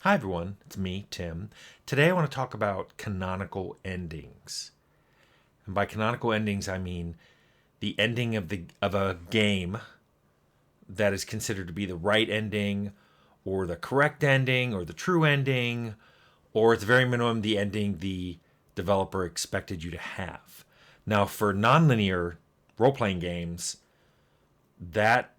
Hi everyone, it's me, Tim. Today I want to talk about canonical endings. And by canonical endings I mean the ending of a game that is considered to be the right ending or the correct ending or the true ending or at the very minimum the ending the developer expected you to have. Now for nonlinear role-playing games, that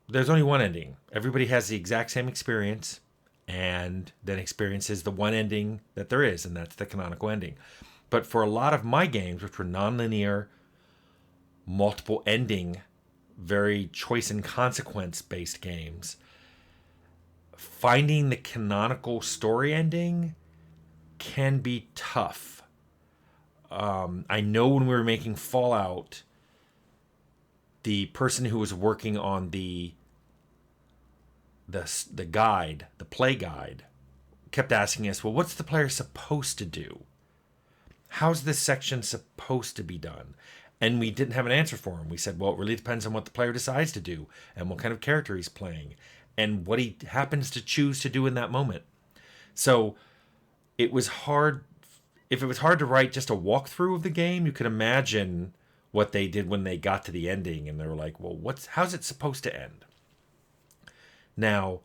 there's only one ending. Everybody has the exact same experience and then experiences the one ending that there is, and that's the canonical ending. But for a lot of my games, which were nonlinear, multiple ending, very choice and consequence based games, finding the canonical story ending can be tough. I know when we were making Fallout, the person who was working on the guide, the play guide, kept asking us, well, what's the player supposed to do? How's this section supposed to be done? And we didn't have an answer for him. We said, well, it really depends on what the player decides to do and what kind of character he's playing and what he happens to choose to do in that moment. So it was hard. If it was hard to write just a walkthrough of the game, you could imagine what they did when they got to the ending and they were like, well, how's it supposed to end? Now,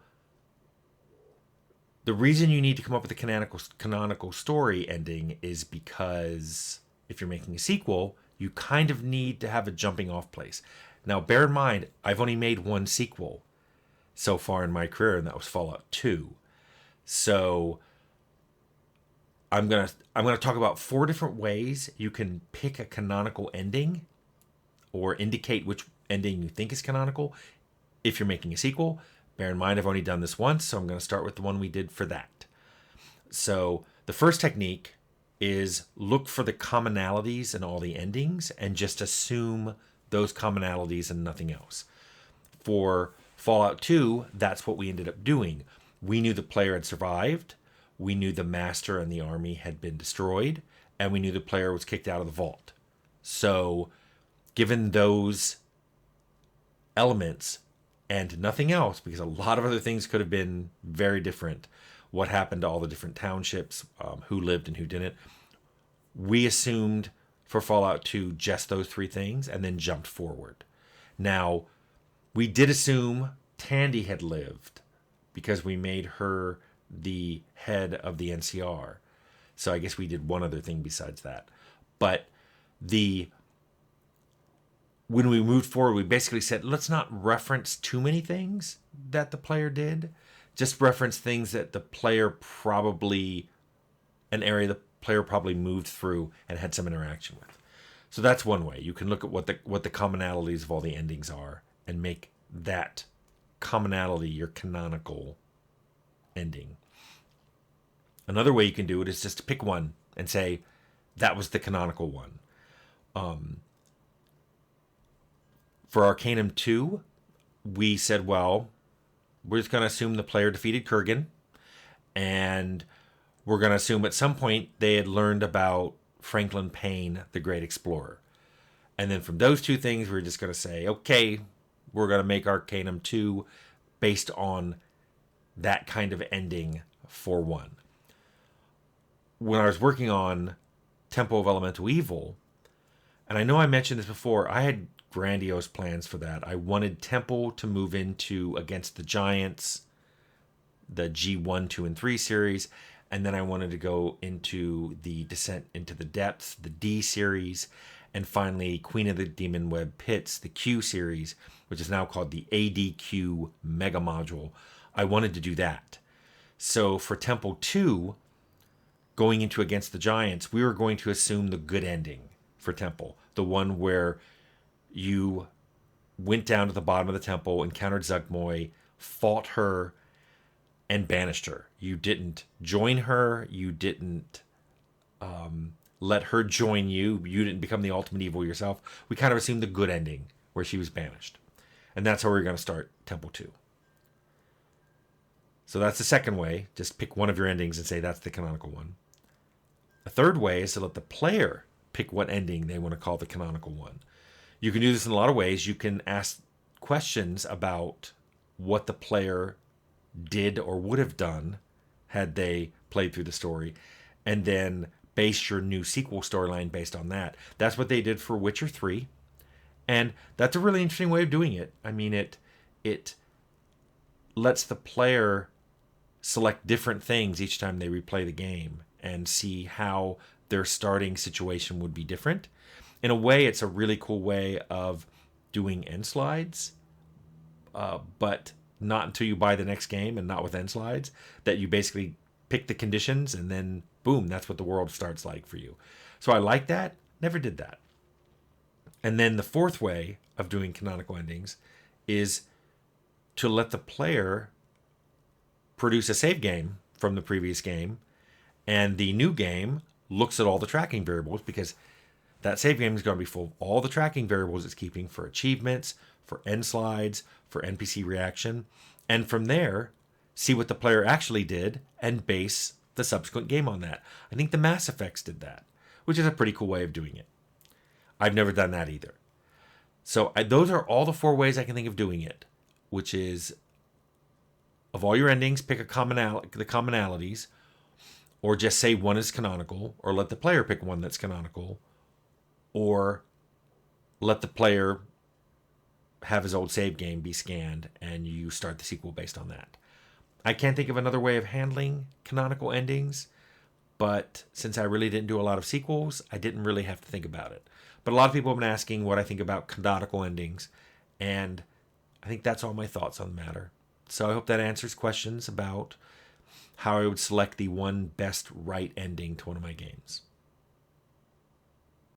the reason you need to come up with a canonical story ending is because if you're making a sequel, you kind of need to have a jumping off place. Now, bear in mind, I've only made one sequel so far in my career, and that was Fallout 2. So I'm gonna talk about 4 different ways you can pick a canonical ending or indicate which ending you think is canonical if you're making a sequel. Bear in mind, I've only done this once, so I'm going to start with the one we did for that. So the first technique is look for the commonalities in all the endings and just assume those commonalities and nothing else. For Fallout 2, that's what we ended up doing. We knew the player had survived, we knew the master and the army had been destroyed, and we knew the player was kicked out of the vault. So, given those elements, and nothing else, because a lot of other things could have been very different. What happened to all the different townships, who lived and who didn't. We assumed for Fallout 2 just those 3 things and then jumped forward. Now, we did assume Tandy had lived because we made her the head of the NCR. So I guess we did one other thing besides that. But the when we moved forward, we basically said, let's not reference too many things that the player did. Just reference things that an area the player probably moved through and had some interaction with. So that's one way. You can look at what the commonalities of all the endings are and make that commonality your canonical ending. Another way you can do it is just to pick one and say, that was the canonical one. For Arcanum 2, we said, well, we're just going to assume the player defeated Kurgan, and we're going to assume at some point they had learned about Franklin Payne, the great explorer. And then from those 2 things, we're just going to say, okay, we're going to make Arcanum 2 based on that kind of ending for 1. When I was working on Temple of Elemental Evil, and I know I mentioned this before, I had grandiose plans for that. I wanted Temple to move into Against the Giants, the G1, 2, and 3 series, and then I wanted to go into the Descent into the Depths, the D series, and finally Queen of the Demon Web Pits, the Q series, which is now called the ADQ Mega Module. I wanted to do that. So for Temple 2, going into Against the Giants, we were going to assume the good ending for Temple, the one where you went down to the bottom of the temple, encountered Zugmoy, fought her, and banished her. You didn't join her. You didn't let her join you. You didn't become the ultimate evil yourself. We kind of assumed the good ending, where she was banished. And that's how we're going to start Temple 2. So that's the second way. Just pick one of your endings and say that's the canonical one. A third way is to let the player pick what ending they want to call the canonical one. You can do this in a lot of ways. You can ask questions about what the player did or would have done had they played through the story, and then base your new sequel storyline based on that. That's what they did for Witcher 3, and that's a really interesting way of doing it. I mean, it lets the player select different things each time they replay the game and see how their starting situation would be different. In a way, it's a really cool way of doing end slides, but not until you buy the next game, and not with end slides, that you basically pick the conditions and then boom, that's what the world starts like for you. So I like that. Never did that. And then the fourth way of doing canonical endings is to let the player produce a save game from the previous game, and the new game looks at all the tracking variables, because that save game is going to be full of all the tracking variables it's keeping for achievements, for end slides, for NPC reaction, and from there, see what the player actually did and base the subsequent game on that. I think the Mass Effects did that, which is a pretty cool way of doing it. I've never done that either. So those are all the four ways I can think of doing it, which is, of all your endings, pick the commonalities, or just say one is canonical, or let the player pick one that's canonical, or let the player have his old save game be scanned and you start the sequel based on that. I can't think of another way of handling canonical endings, but since I really didn't do a lot of sequels, I didn't really have to think about it. But a lot of people have been asking what I think about canonical endings, and I think that's all my thoughts on the matter. So I hope that answers questions about how I would select the one best right ending to one of my games.